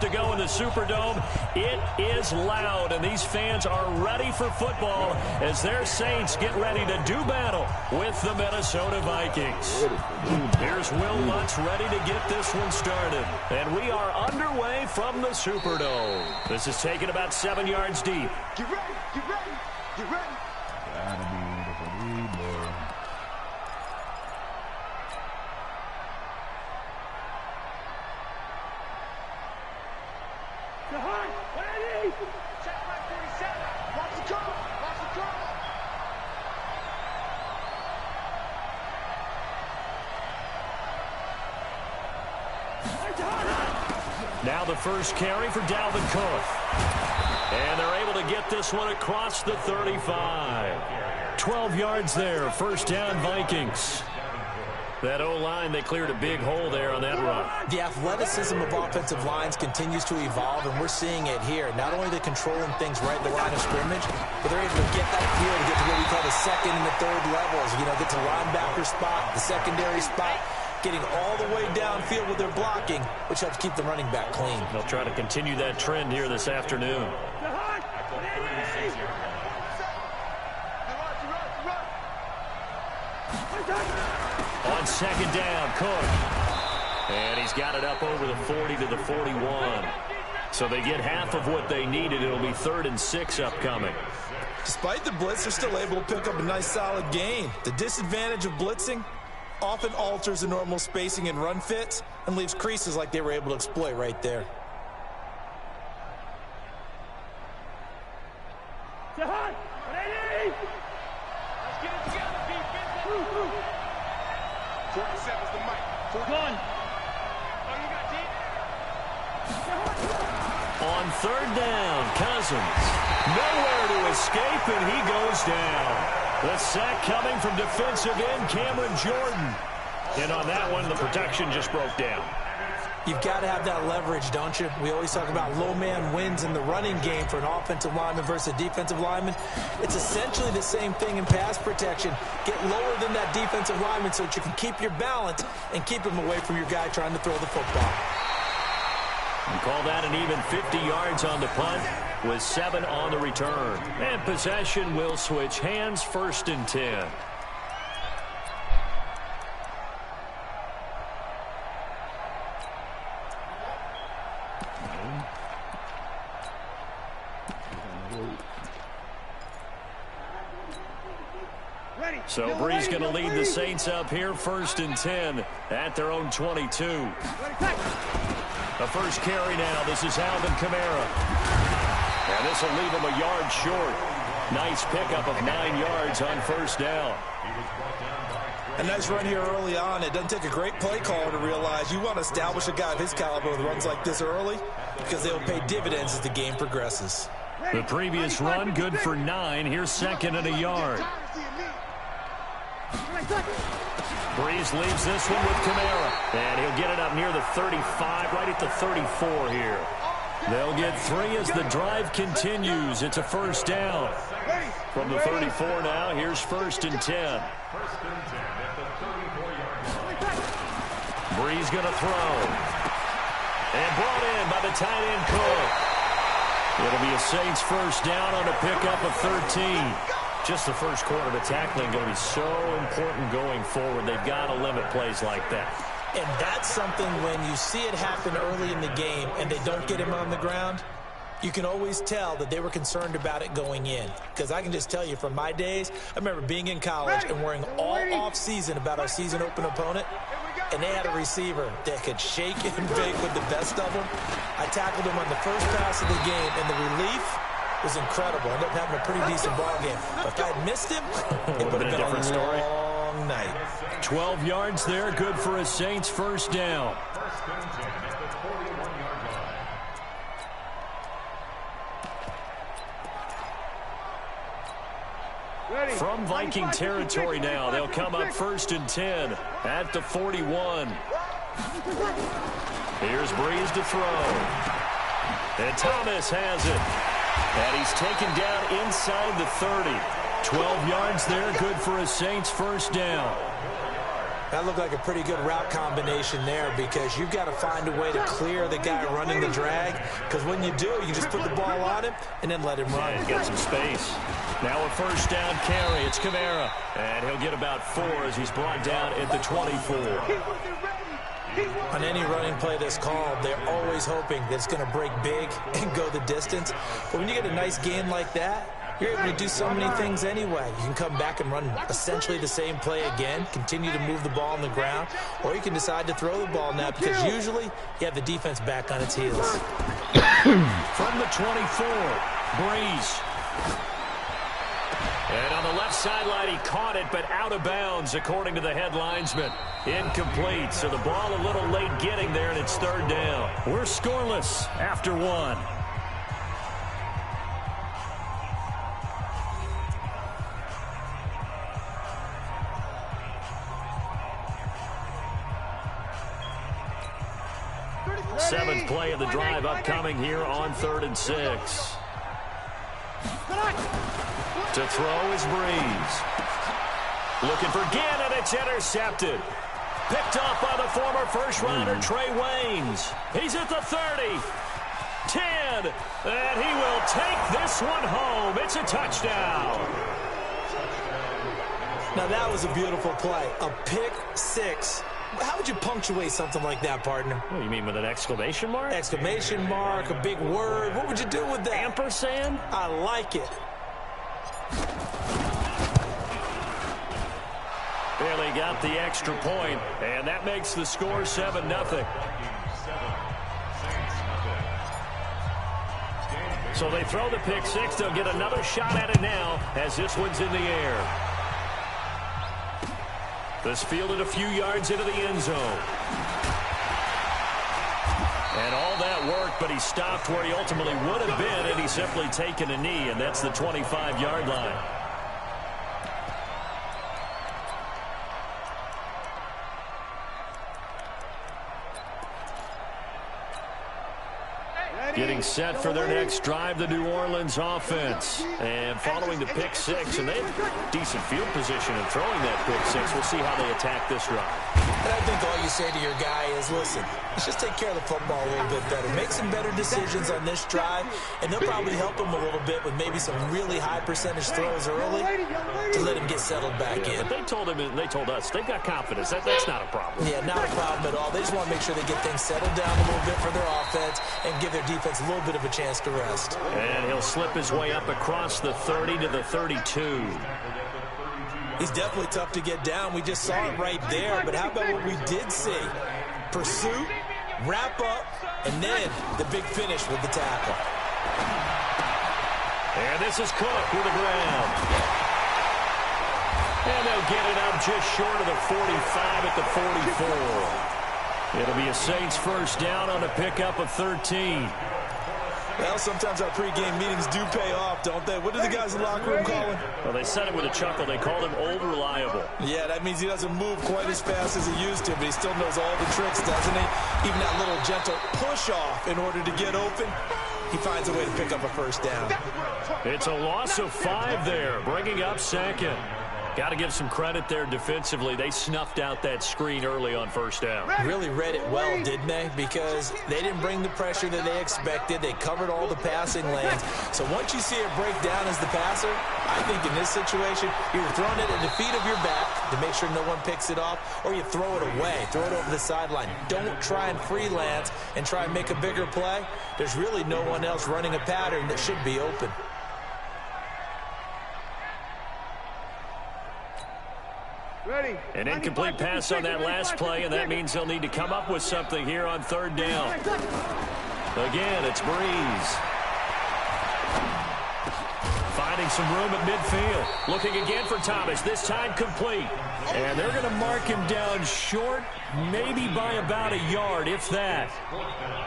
To go in the Superdome. It is loud, and these fans are ready for football as their Saints get ready to do battle with the Minnesota Vikings. Here's Will Lutz ready to get this one started. And we are underway from the Superdome. This is taken about 7 yards deep. Get ready, get ready, get ready. Now the first carry for Dalvin Cook. And they're able to get this one across the 35. 12 yards there. First down, Vikings. That O-line, they cleared a big hole there on that run. The athleticism of offensive lines continues to evolve, and we're seeing it here. Not only are they controlling things right at the line of scrimmage, but they're able to get that field to get to what we call the second and the third levels. You know, get to linebacker spot, the secondary spot, getting all the way downfield with their blocking, which helps keep the running back clean. They'll try to continue that trend here this afternoon. On second down, Cook. And he's got it up over the 40 to the 41. So they get half of what they needed. It'll be 3rd and 6 upcoming. Despite the blitz, they're still able to pick up a nice solid gain. The disadvantage of blitzing often alters the normal spacing and run fits and leaves creases like they were able to exploit right there. On 3rd down, Cousins. Nowhere to escape, and he goes down. The sack coming from defensive end Cameron Jordan. And on that one, the protection just broke down. You've got to have that leverage, don't you? We always talk about low man wins in the running game for an offensive lineman versus a defensive lineman. It's essentially the same thing in pass protection. Get lower than that defensive lineman so that you can keep your balance and keep him away from your guy trying to throw the football. We call that an even 50 yards on the punt with 7 on the return. And possession will switch hands, 1st and 10. So Bree's going to lead the Saints up here, 1st and 10 at their own 22. The first carry now. This is Alvin Kamara. And this will leave him a yard short. Nice pickup of 9 yards on 1st down. A nice run here early on. It doesn't take a great play caller to realize you want to establish a guy of his caliber with runs like this early because they'll pay dividends as the game progresses. The previous run good for 9. Here's 2nd and a yard. Breeze leaves this one with Kamara. And he'll get it up near the 35, right at the 34 here. They'll get 3 as the drive continues. It's a 1st down. From the 34 now, here's 1st and 10. Breeze going to throw. And brought in by the tight end Cook. It'll be a Saints 1st down on a pickup of 13. Just the first quarter, the tackling going to be so important going forward. They've got to limit plays like that. And that's something when you see it happen early in the game and they don't get him on the ground, you can always tell that they were concerned about it going in. Because I can just tell you from my days, I remember being in college and worrying all off-season about our season open opponent, and they had a receiver that could shake and bake with the best of them. I tackled him on the first pass of the game, and the relief was incredible. I ended up having a pretty decent ball game. But if I had missed him, it would have been a different story. Long night. 12 yards there, good for a Saints 1st down. From Viking territory now, they'll come up 1st and 10 at the 41. Here's Breeze to throw. And Thomas has it. And he's taken down inside the 30. 12 yards there, good for a Saints 1st down. That looked like a pretty good route combination there because you've got to find a way to clear the guy running the drag, because when you do, you just put the ball on him and then let him run. Yeah, get some space. Now a first down carry. It's Kamara. And he'll get about 4 as he's brought down at the 24. On any running play that's called, they're always hoping that it's going to break big and go the distance. But when you get a nice gain like that, you're able to do so many things anyway. You can come back and run essentially the same play again, continue to move the ball on the ground, or you can decide to throw the ball now because usually you have the defense back on its heels. From the 24, Breeze. And on the left sideline, he caught it, but out of bounds, according to the head linesman. Incomplete, so the ball a little late getting there, and it's third down. We're scoreless after 1. Seventh play of the drive upcoming here on 3rd and 6. To throw is Breeze. Looking for Ginn, and it's intercepted. Picked up by the former first-rounder Trey Waynes. He's at the 30. 10. And he will take this one home. It's a touchdown. Now, that was a beautiful play. A pick 6. How would you punctuate something like that, partner? What, you mean with an exclamation mark? Exclamation mark, a big word. What would you do with that? Ampersand? I like it. Barely got the extra point, and that makes the score 7-0. So they throw the pick 6. They'll get another shot at it now as this one's in the air. This fielded a few yards into the end zone. And all that worked, but he stopped where he ultimately would have been, and he's simply taken a knee, and that's the 25-yard line. Getting set for their next drive, the New Orleans offense. And following the pick 6, and they have decent field position in throwing that pick 6. We'll see how they attack this drive. And I think all you say to your guy is, listen, let's just take care of the football a little bit better. Make some better decisions on this drive, and they'll probably help him a little bit with maybe some really high percentage throws early to let him get settled back in. But they told him, and they told us, they've got confidence. That's not a problem. Yeah, not a problem at all. They just want to make sure they get things settled down a little bit for their offense and give their defense a little bit of a chance to rest. And he'll slip his way up across the 30 to the 32. He's definitely tough to get down. We just saw it right there. But how about what we did see? Pursuit, wrap up, and then the big finish with the tackle. And this is Cook with the ground. And they'll get it up just short of the 45 at the 44. It'll be a Saints first down on a pickup of 13. Well, sometimes our pregame meetings do pay off, don't they? What do the guys in the locker room call him? Well, they said it with a chuckle. They called him Old Reliable. Yeah, that means he doesn't move quite as fast as he used to, but he still knows all the tricks, doesn't he? Even that little gentle push-off in order to get open, he finds a way to pick up a first down. It's a loss of 5 there, bringing up second. Got to give some credit there defensively. They snuffed out that screen early on first down. Really read it well, didn't they? Because they didn't bring the pressure that they expected. They covered all the passing lanes. So once you see it break down as the passer, I think in this situation, you're throwing it at the feet of your back to make sure no one picks it off, or you throw it away, throw it over the sideline. Don't try and freelance and try and make a bigger play. There's really no one else running a pattern that should be open. An incomplete pass on that last play, and that means they'll need to come up with something here on third down. Again, it's Breeze. Finding some room at midfield. Looking again for Thomas, this time complete. And they're going to mark him down short, maybe by about a yard, if that.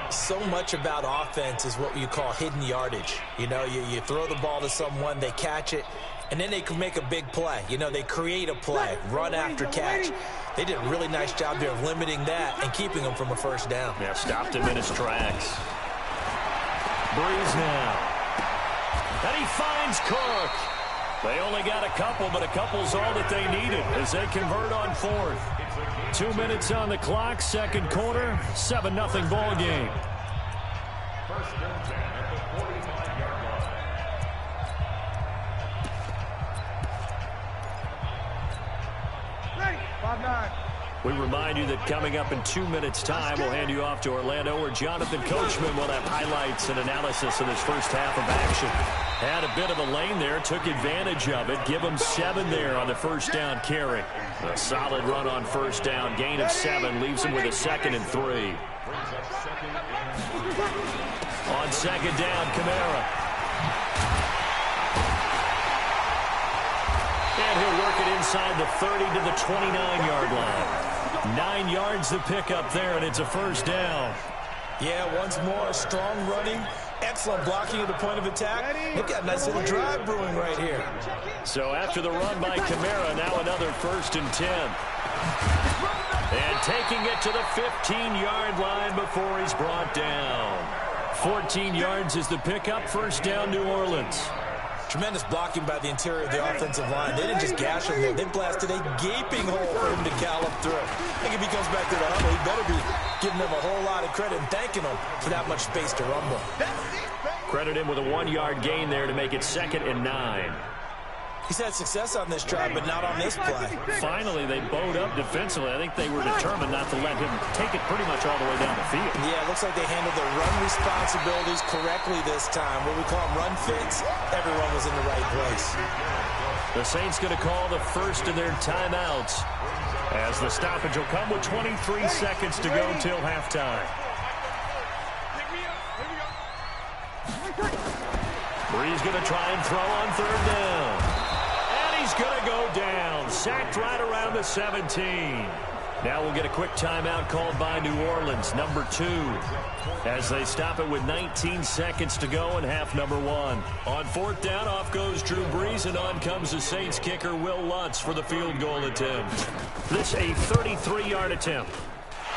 So much about offense is what you call hidden yardage. You know, you throw the ball to someone, they catch it, and then they can make a big play. You know, they create a play, run after catch. They did a really nice job there of limiting that and keeping him from a first down. Yeah, stopped him in his tracks. Breeze now. And he finds Cook. They only got a couple, but a couple's all that they needed as they convert on fourth. 2 minutes on the clock, second quarter, 7-0 ball game. First and 10 at the 45-yard line. Ready. 5-9. We remind you that coming up in 2 minutes' time, we'll hand you off to Orlando, where Jonathan Coachman will have highlights and analysis of his first half of action. Had a bit of a lane there, took advantage of it. Give him 7 there on the first down carry. A solid run on first down, gain of 7, leaves him with a 2nd and 3. On second down, Kamara. And he'll work it inside the 30 to the 29-yard line. 9 yards to pick up there, and it's a first down. Yeah, once more, strong running, excellent blocking at the point of attack. They've got a nice little drive brewing right here. So after the run by Kamara, now another 1st and 10. And taking it to the 15-yard line before he's brought down. 14 yards is the pickup, first down, New Orleans. Tremendous blocking by the interior of the offensive line. They didn't just gash him there. They blasted a gaping hole for him to gallop through. I think if he comes back to the huddle, he better be giving them a whole lot of credit and thanking them for that much space to rumble. Credit him with a 1-yard gain there to make it 2nd and 9. He's had success on this drive, but not on this play. Finally, they bowed up defensively. I think they were determined not to let him take it pretty much all the way down the field. Yeah, it looks like they handled their run responsibilities correctly this time. What we call them run fits, everyone was in the right place. The Saints going to call the first of their timeouts, as the stoppage will come with 23 seconds to go till halftime. Bree's going to try and throw on third down. He's going to go down, sacked right around the 17. Now we'll get a quick timeout called by New Orleans, number 2, as they stop it with 19 seconds to go in half number 1. On fourth down, off goes Drew Brees, and on comes the Saints kicker, Will Lutz, for the field goal attempt. This a 33-yard attempt.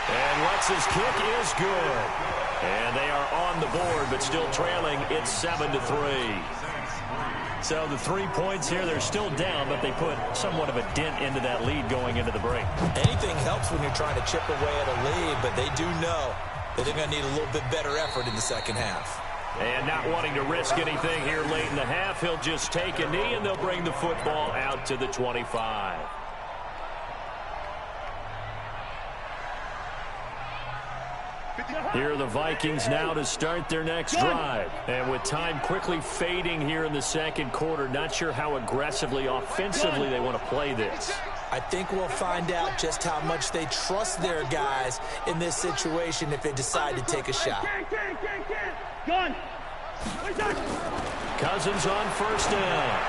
And Lutz's kick is good. And they are on the board, but still trailing. It's 7-3. So the 3 points here, they're still down, but they put somewhat of a dent into that lead going into the break. Anything helps when you're trying to chip away at a lead, but they do know that they're going to need a little bit better effort in the second half. And not wanting to risk anything here late in the half, he'll just take a knee, and they'll bring the football out to the 25. Here are the Vikings now to start their next drive. And with time quickly fading here in the second quarter, not sure how aggressively, offensively they want to play this. I think we'll find out just how much they trust their guys in this situation if they decide to take a shot. Cousins on first down.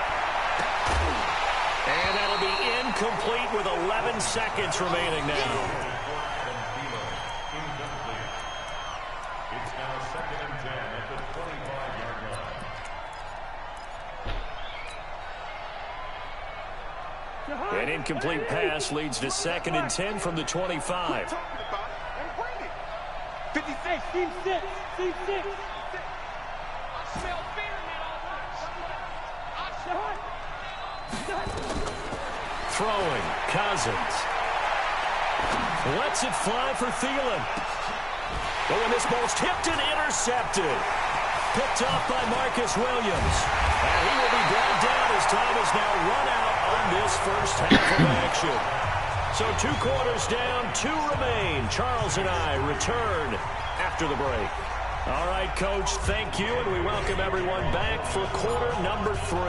And that'll be incomplete with 11 seconds remaining now. An incomplete pass leads to 2nd and 10 from the 25. 56, team 6, team 6. Throwing, Cousins. Lets it fly for Thielen. Oh, and this ball's tipped and intercepted. Picked off by Marcus Williams. And he will be brought down as time is now run out on this first half of action. So 2 quarters down, 2 remain. Charles and I return after the break. All right, Coach, thank you, and we welcome everyone back for quarter number 3.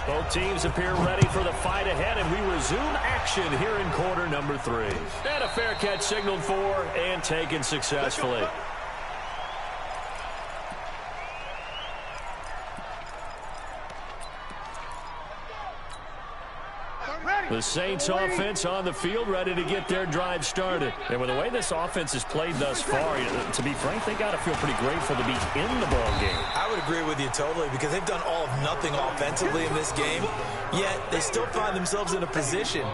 Both teams appear ready for the fight ahead, and we resume action here in quarter number 3. And a fair catch signaled for and taken successfully. The Saints offense on the field, ready to get their drive started. And with the way this offense has played thus far, to be frank, they got to feel pretty grateful to be in the ball game. I would agree with you totally, because they've done all of nothing offensively in this game, yet they still find themselves in a position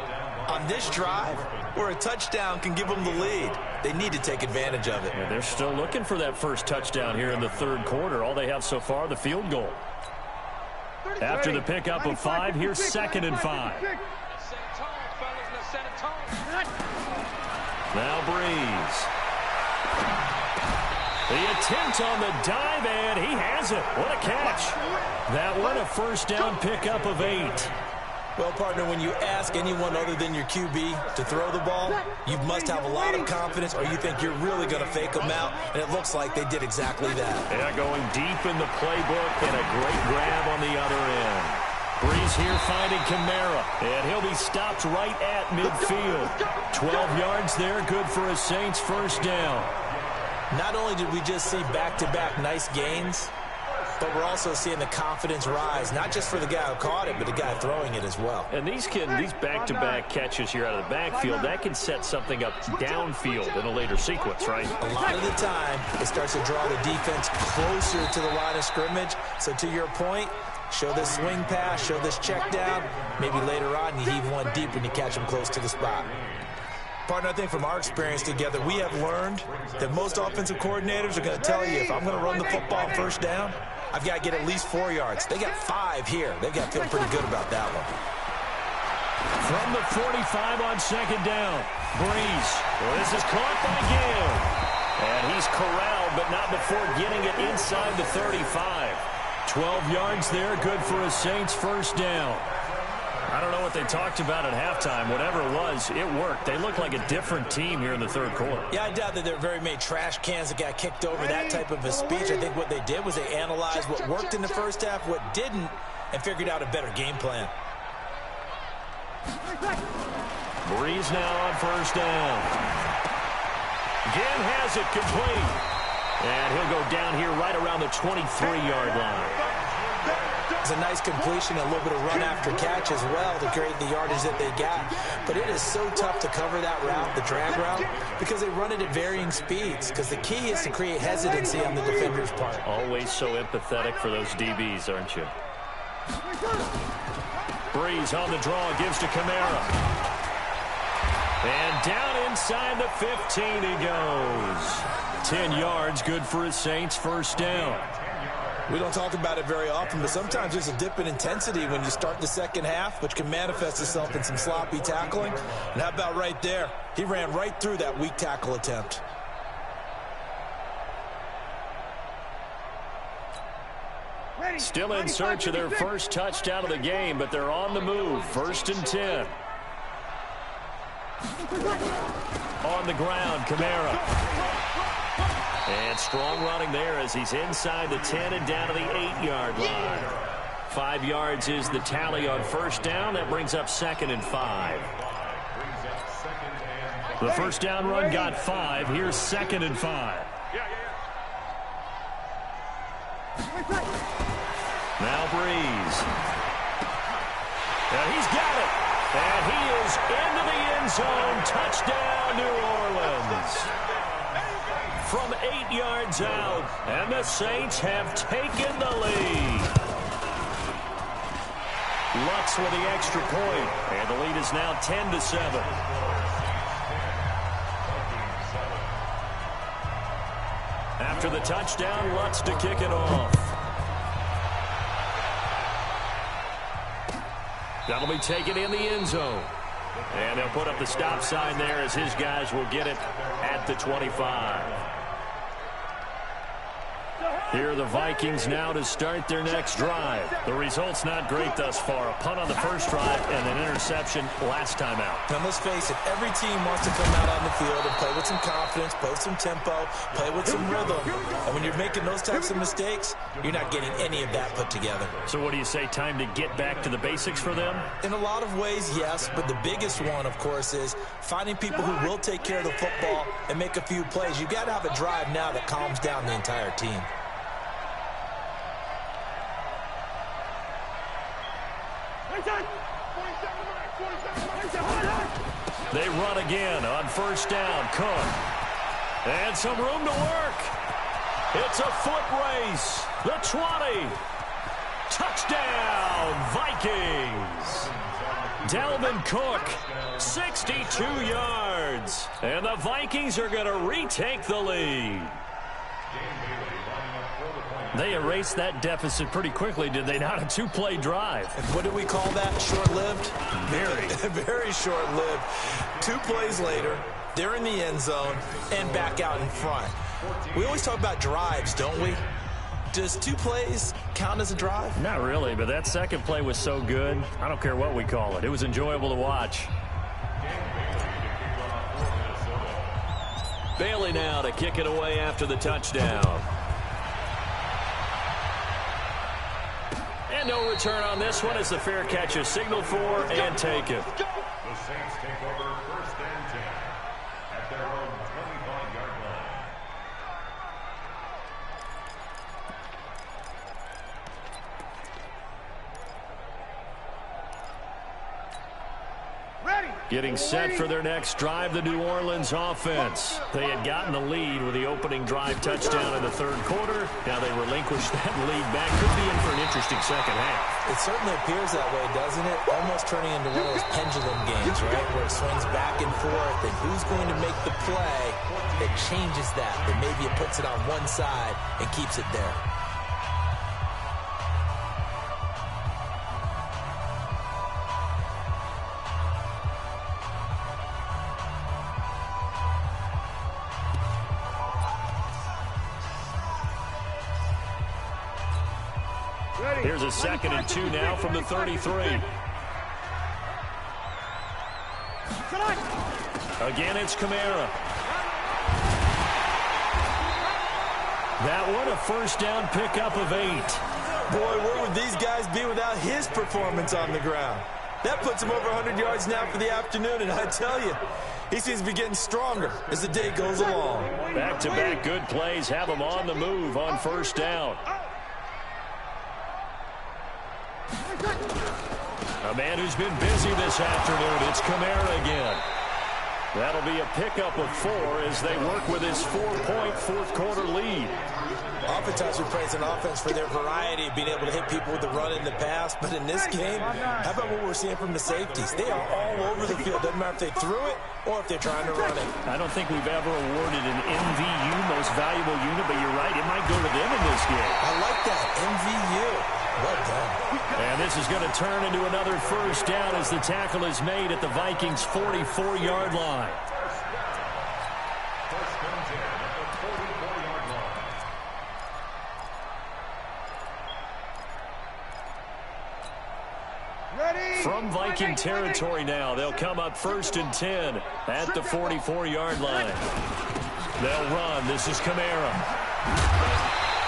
on this drive where a touchdown can give them the lead. They need to take advantage of it. Yeah, they're still looking for that first touchdown here in the third quarter. All they have so far, the field goal. After the pickup of 5, here's 2nd and 5. Now Breeze. The attempt on the dive, and he has it. What a catch. That one a first down pickup of 8. Well, partner, when you ask anyone other than your QB to throw the ball, you must have a lot of confidence or you think you're really going to fake them out, and it looks like they did exactly that. Yeah, going deep in the playbook and a great grab on the other end. Breeze here finding Kamara, and he'll be stopped right at midfield. 12 yards there, good for a Saints first down. Not only did we just see back-to-back nice gains, but we're also seeing the confidence rise, not just for the guy who caught it, but the guy throwing it as well. And these back-to-back catches here out of the backfield, that can set something up downfield in a later sequence, right? A lot of the time, it starts to draw the defense closer to the line of scrimmage. So to your point, show this swing pass, show this check down. Maybe later on, you heave one deep and you catch them close to the spot. Partner, I think from our experience together, we have learned that most offensive coordinators are going to tell you, if I'm going to run the football on first down, I've got to get at least 4 yards. They got 5 here. They've got to feel pretty good about that one. From the 45 on second down, Breeze. Well, this is caught by Gill. And he's corralled, but not before getting it inside the 35. 12 yards there, good for a Saints first down. I don't know what they talked about at halftime. Whatever it was, it worked. They look like a different team here in the third quarter. Yeah, I doubt that there are very many trash cans that got kicked over, that type of a speech. I think what they did was they analyzed what worked in the first half, what didn't, and figured out a better game plan. Breeze now on first down. Ginn has it complete. And he'll go down here right around the 23-yard line. It's a nice completion, a little bit of run after catch as well to create the yardage that they got. But it is so tough to cover that route, the drag route, because they run it at varying speeds. Because the key is to create hesitancy on the defender's part. Always so empathetic for those DBs, aren't you? Breeze on the draw, gives to Kamara. And down inside the 15 he goes. 10 yards, good for a Saints first down. We don't talk about it very often, but sometimes there's a dip in intensity when you start the second half, which can manifest itself in some sloppy tackling. And how about right there? He ran right through that weak tackle attempt. Still in search of their first touchdown of the game, but they're on the move. First and 10. On the ground, Kamara. And strong running there as he's inside the 10 and down to the 8-yard line. 5 yards is the tally on first down. That brings up second and 5. The first down run got 5. Here's second and 5. Now Breeze. And he's got it. And he is into the end zone. Touchdown, New Orleans. From 8 yards out, and the Saints have taken the lead. Lutz with the extra point, and the lead is now 10-7. After the touchdown, Lutz to kick it off. That'll be taken in the end zone. And they'll put up the stop sign there as his guys will get it at the 25. Here are the Vikings now to start their next drive. The result's not great thus far. A punt on the first drive and an interception last time out. Now, let's face it, every team wants to come out on the field and play with some confidence, play with some tempo, play with some rhythm. And when you're making those types of mistakes, you're not getting any of that put together. So what do you say, time to get back to the basics for them? In a lot of ways, yes, but the biggest one, of course, is finding people who will take care of the football and make a few plays. You've got to have a drive now that calms down the entire team. They run again on first down. Cook. And some room to work. It's a foot race. The 20. Touchdown, Vikings. Dalvin Cook, 62 yards. And the Vikings are going to retake the lead. They erased that deficit pretty quickly, did they not? A two-play drive. What do we call that? Short-lived? Very. Very short-lived. 2 plays later, They're in the end zone and back out in front. We always talk about drives, don't we? Does 2 plays count as a drive? Not really, but that second play was so good. I don't care what we call it. It was enjoyable to watch. Bailey now to kick it away after the touchdown. And no return on this one as the fair catch is signaled for and taken. The Saints take over 1st and 10 at their own 25-yard line. Getting set for their next drive, the New Orleans offense. They had gotten the lead with the opening drive touchdown in the 3rd quarter. Now they relinquished that lead back. Could be in for an interesting second half. It certainly appears that way, doesn't it? Almost turning into one of those pendulum games, right? Where it swings back and forth, and who's going to make the play that changes that maybe it puts it on one side and keeps it there. Here's a 2nd and 2 now from the 33. Again, it's Kamara. That one, a first down pickup of 8. Boy, where would these guys be without his performance on the ground? That puts him over 100 yards now for the afternoon, and I tell you, he seems to be getting stronger as the day goes along. Back-to-back good plays have him on the move on first down. A man who's been busy this afternoon, it's Kamara again. That'll be a pickup of 4 as they work with his 4-point 4th quarter lead. Oftentimes we praise an offense for their variety of being able to hit people with the run in the pass, but in this game, how about what we're seeing from the safeties? They are all over the field. Doesn't matter if they threw it or if they're trying to run it. I don't think we've ever awarded an MVU, most valuable unit, but you're right, it might go to them in this game. I like that, MVU. Well done. And this is going to turn into another first down as the tackle is made at the Vikings' 44-yard line. First and 10 at the 44-yard line. Ready. From Viking territory now, they'll come up 1st and 10 at the 44-yard line. They'll run. This is Kamara.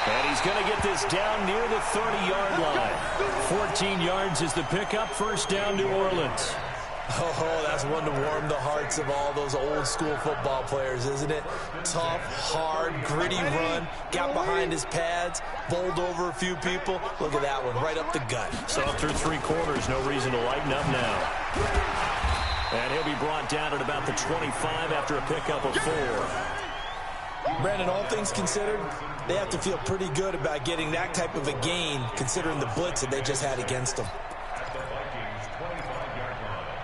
And he's going to get this down near the 30-yard line. 14 yards is the pickup. First down, New Orleans. Oh, that's one to warm the hearts of all those old-school football players, isn't it? Tough, hard, gritty run. Got behind his pads, bowled over a few people. Look at that one, right up the gut. So through 3 quarters, no reason to lighten up now. And he'll be brought down at about the 25 after a pickup of 4. Brandon, all things considered, they have to feel pretty good about getting that type of a gain, considering the blitz that they just had against them. At the Vikings' 25-yard line.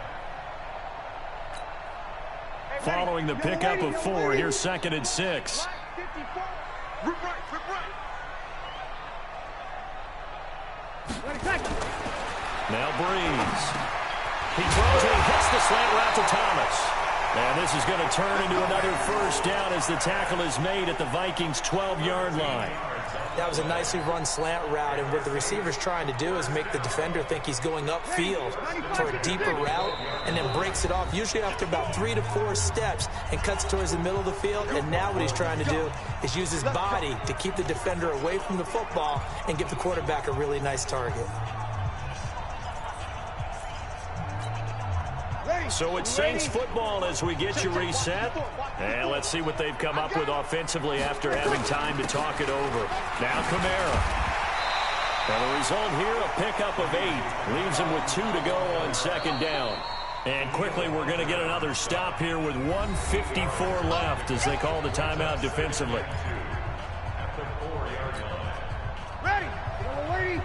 Following the pickup of 4, here's 2nd and 6. Now Breeze. He throws and he hits the slant route to Thomas. And this is going to turn into another first down as the tackle is made at the Vikings' 12-yard line. That was a nicely run slant route, and what the receiver's trying to do is make the defender think he's going upfield for a deeper route and then breaks it off, usually after about 3 to 4 steps, and cuts towards the middle of the field. And now what he's trying to do is use his body to keep the defender away from the football and give the quarterback a really nice target. So it's Saints football as we get you reset. And let's see what they've come up with offensively after having time to talk it over. Now Kamara. And the result here, a pickup of 8. Leaves him with 2 to go on 2nd down. And quickly, we're going to get another stop here with 1:54 left as they call the timeout defensively. At the 4-yard line. Ready. Ready.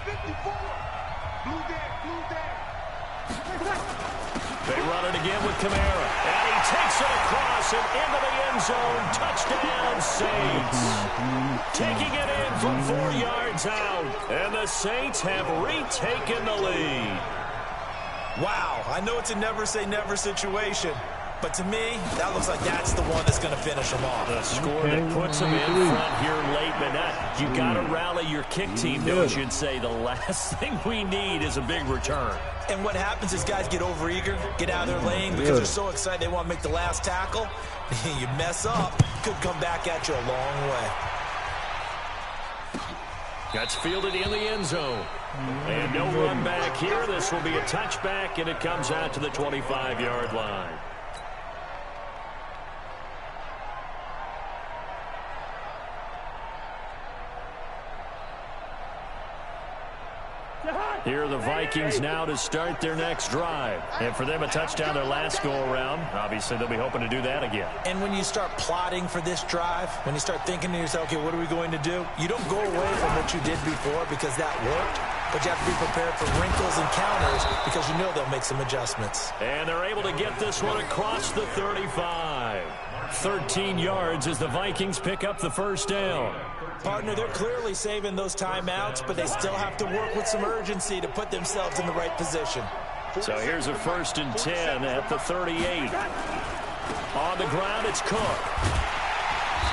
54. Blue dead. They run it again with Kamara. And he takes it across and into the end zone. Touchdown, Saints. Taking it in from 4 yards out. And the Saints have retaken the lead. Wow, I know it's a never-say-never situation, But to me, that looks like that's the one that's going to finish them off. The score that puts them in front here late, but you got to rally your kick team, don't you, and say the last thing we need is a big return. And what happens is guys get overeager, get out of their lane because they're so excited they want to make the last tackle. You mess up, could come back at you a long way. That's fielded in the end zone. And no run back here. This will be a touchback, and it comes out to the 25-yard line. Here are the Vikings now to start their next drive. And for them, a touchdown their last go-around. Obviously, they'll be hoping to do that again. And when you start plotting for this drive, when you start thinking to yourself, okay, what are we going to do? You don't go away from what you did before because that worked. But you have to be prepared for wrinkles and counters because you know they'll make some adjustments. And they're able to get this one across the 35. 13 yards as the Vikings pick up the first down. Partner, they're clearly saving those timeouts, but they still have to work with some urgency to put themselves in the right position. So here's a 1st and 10 at the 38. On the ground, it's Cook.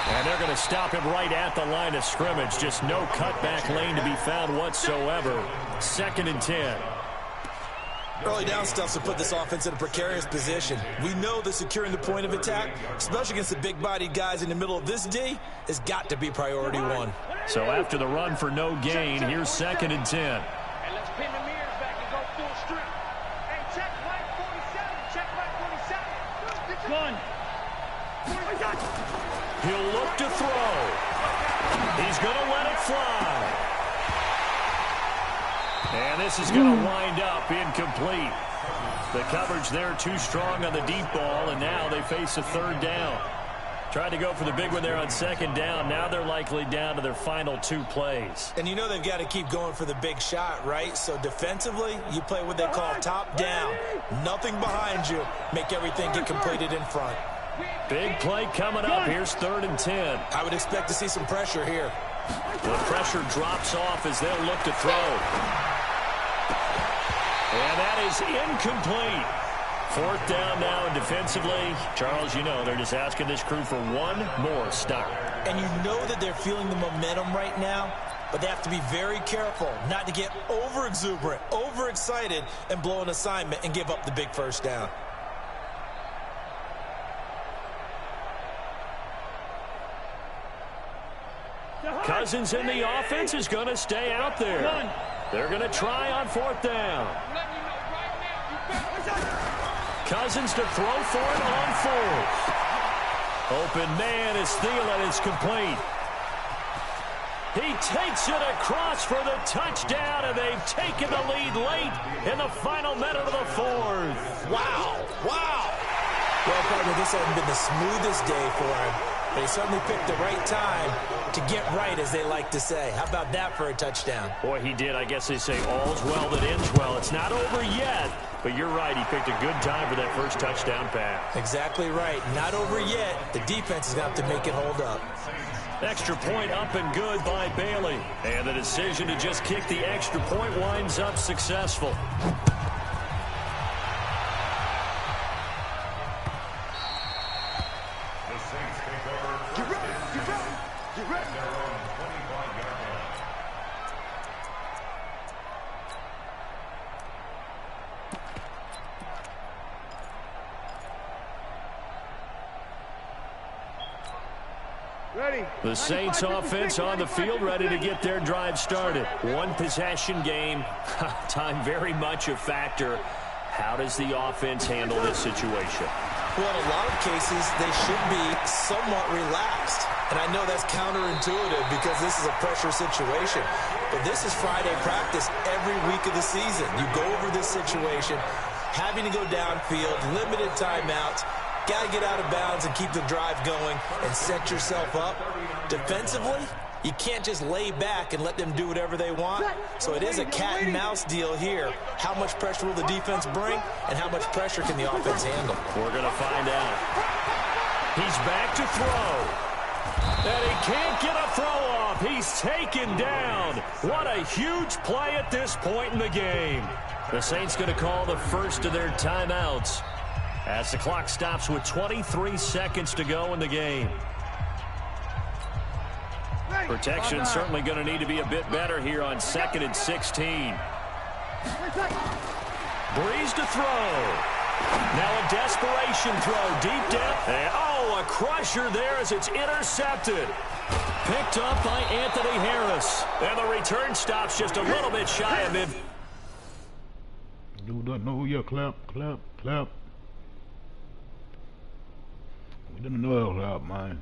And they're going to stop him right at the line of scrimmage. Just no cutback lane to be found whatsoever. 2nd and 10. Early down stuff to put this offense in a precarious position. We know that securing the point of attack, especially against the big-bodied guys in the middle of this D, has got to be priority one. So after the run for no gain, here's 2nd and 10. And let's pin the mirrors back and go full strip. Hey, check right 47. Check right 47. Gun. He'll look to throw. He's going to let it fly. And this is going to wind up incomplete. The coverage there too strong on the deep ball, and now they face a 3rd down. Tried to go for the big one there on 2nd down. Now they're likely down to their final 2 plays. And you know they've got to keep going for the big shot, right? So defensively, you play what they call top down. Nothing behind you. Make everything get completed in front. Big play coming up. Here's 3rd and 10. I would expect to see some pressure here. The pressure drops off as they'll look to throw. And that is incomplete. 4th down now, and defensively, Charles, you know, they're just asking this crew for one more stop. And you know that they're feeling the momentum right now, but they have to be very careful not to get over-exuberant, over-excited, and blow an assignment and give up the big 1st down. Cousins in the offense is going to stay out there. They're going to try on 4th down. Cousins to throw for it on 4th. Open man is Thielen. It's complete. He takes it across for the touchdown, and they've taken the lead late in the final minute of the 4th. Wow. Wow. Well, partner, this hasn't been the smoothest day for him, but he certainly picked the right time to get right, as they like to say. How about that for a touchdown? Boy, he did. I guess they say all's well that ends well. It's not over yet, but you're right. He picked a good time for that first touchdown pass. Exactly right. Not over yet. The defense is going to have to make it hold up. Extra point up and good by Bailey. And the decision to just kick the extra point winds up successful. The Saints offense on the field, ready to get their drive started. One possession game. Time very much a factor. How does the offense handle this situation? Well, in a lot of cases, they should be somewhat relaxed. And I know that's counterintuitive because this is a pressure situation. But this is Friday practice every week of the season. You go over this situation, having to go downfield, limited timeouts. Got to get out of bounds and keep the drive going and set yourself up. Defensively, you can't just lay back and let them do whatever they want. So it is a cat and mouse deal here. How much pressure will the defense bring, and how much pressure can the offense handle? We're going to find out. He's back to throw. And he can't get a throw off. He's taken down. What a huge play at this point in the game. The Saints going to call the first of their timeouts As the clock stops with 23 seconds to go in the game. Protection certainly going to need to be a bit better here on 2nd and 16. Breeze to throw. Now a desperation throw deep down. And, a crusher there as it's intercepted. Picked up by Anthony Harris. And the return stops just a little bit shy of mid. Do that, no, yeah, clap. We didn't know that, man.